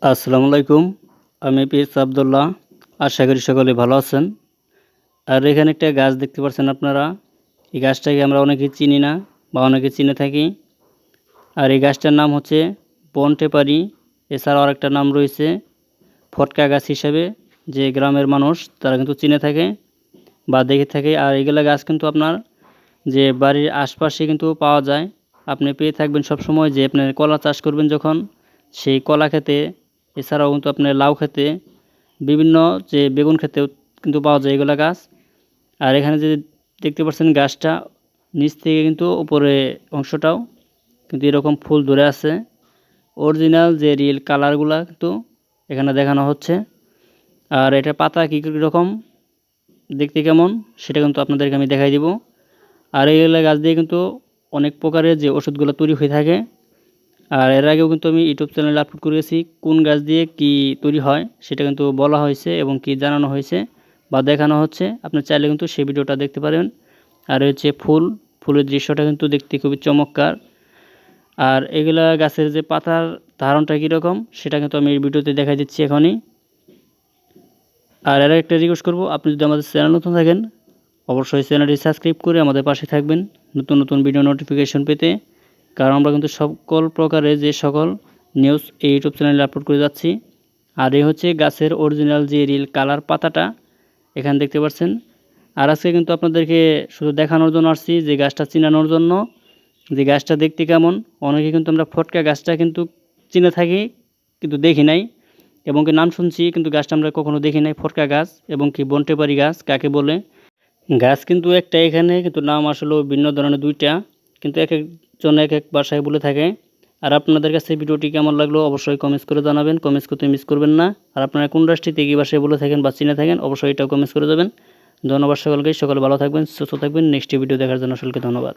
আসসালামু আলাইকুম। আমি পিএস আব্দুল্লাহ। আশা করি সকলে ভালো আছেন। আর এখানে একটা গাছ দেখতে পাচ্ছেন আপনারা। এই গাছটাকে আমরা অনেকেই চিনি না বা অনেকে চিনে থাকি। আর এই গাছটার নাম হচ্ছে বনটেপারি। এছাড়াও আরেকটা নাম রয়েছে ফটকা গাছ হিসেবে, যে গ্রামের মানুষ তারা কিন্তু চিনে থাকে বা দেখে থাকে। আর এগুলা গাছ কিন্তু আপনার যে বাড়ির আশপাশে কিন্তু পাওয়া যায়। আপনি পেয়ে থাকবেন সবসময়, যে আপনি কলা চাষ করবেন যখন, সেই কলা খেতে, এছাড়াও কিন্তু আপনার লাউ খেতে, বিভিন্ন যে বেগুন খেতেও কিন্তু পাওয়া যায় এগুলা গাছ। আর এখানে যে দেখতে পাচ্ছেন গাছটা নিচ থেকে কিন্তু উপরে অংশটাও কিন্তু এরকম ফুল ধরে আছে। অরিজিনাল যে রিয়েল কালারগুলা কিন্তু এখানে দেখানো হচ্ছে। আর এটা পাতা কী রকম দেখতে কেমন সেটা কিন্তু আপনাদেরকে আমি দেখাই দিব। আর এইগুলা গাছ দিয়ে কিন্তু অনেক প্রকারের যে ওষুধগুলো তৈরি হয়ে থাকে। আর এর আগেও কিন্তু আমি ইউটিউব চ্যানেলে আপলোড করেছি কোন গাছ দিয়ে কি তৈরি হয় সেটা কিন্তু বলা হয়েছে এবং কি জানানো হয়েছে বা দেখানো হচ্ছে। আপনি চাইলে কিন্তু সেই ভিডিওটা দেখতে পারেন। আর হচ্ছে ফুলের দৃশ্যটা কিন্তু দেখতে খুবই চমৎকার। আর এগুলা গাছের যে পাতার ধারণটা কীরকম সেটা কিন্তু আমি এই ভিডিওতে দেখাই দিচ্ছি এখনই। আর এর একটা রিকোয়েস্ট করব, আপনি যদি আমাদের চ্যানেল নতুন থাকেন অবশ্যই চ্যানেলটি সাবস্ক্রাইব করে আমাদের পাশে থাকবেন নতুন নতুন ভিডিও নোটিফিকেশন পেতে। কারণ আমরা কিন্তু সকল প্রকারের যে সকল নিউজ এই ইউটিউব চ্যানেলে আপলোড করে যাচ্ছি। আর এই হচ্ছে গাছের অরিজিনাল যে রিল কালার পাতাটা এখানে দেখতে পাচ্ছেন। আর আজকে কিন্তু আপনাদেরকে শুধু দেখানোর জন্য আসছি, যে গাছটা চিনানোর জন্য, যে গাছটা দেখতে কেমন। অনেকে কিন্তু আমরা ফটকা গাছটা কিন্তু চিনে থাকি কিন্তু দেখি নাই, এবং কি নাম শুনছি কিন্তু গাছটা আমরা কখনো দেখি নাই। ফটকা গাছ এবং কি বনটেপারি গাছ কাকে বলে। গাছ কিন্তু একটা এখানে, কিন্তু নাম আসলে ভিন্ন ধরনের দুইটা, কিন্তু এক একজন এক এক ভাষায় বলে থাকে। আর আপনাদের কাছে ভিডিওটি কেমন লাগলো অবশ্যই কমেন্টস করে জানাবেন, কমেন্টস করতে মিস করবেন না। আর আপনারা কোন রাষ্ট্রটিতে কী ভাষায় বলে থাকেন বা চিনে থাকেন অবশ্যই এটাও কমেন্টস করে যাবেন। ধন্যবাদ সকলকে, সকলে ভালো থাকবেন, সুস্থ থাকবেন। নেক্সট ভিডিও দেখার জন্য সকলকে ধন্যবাদ।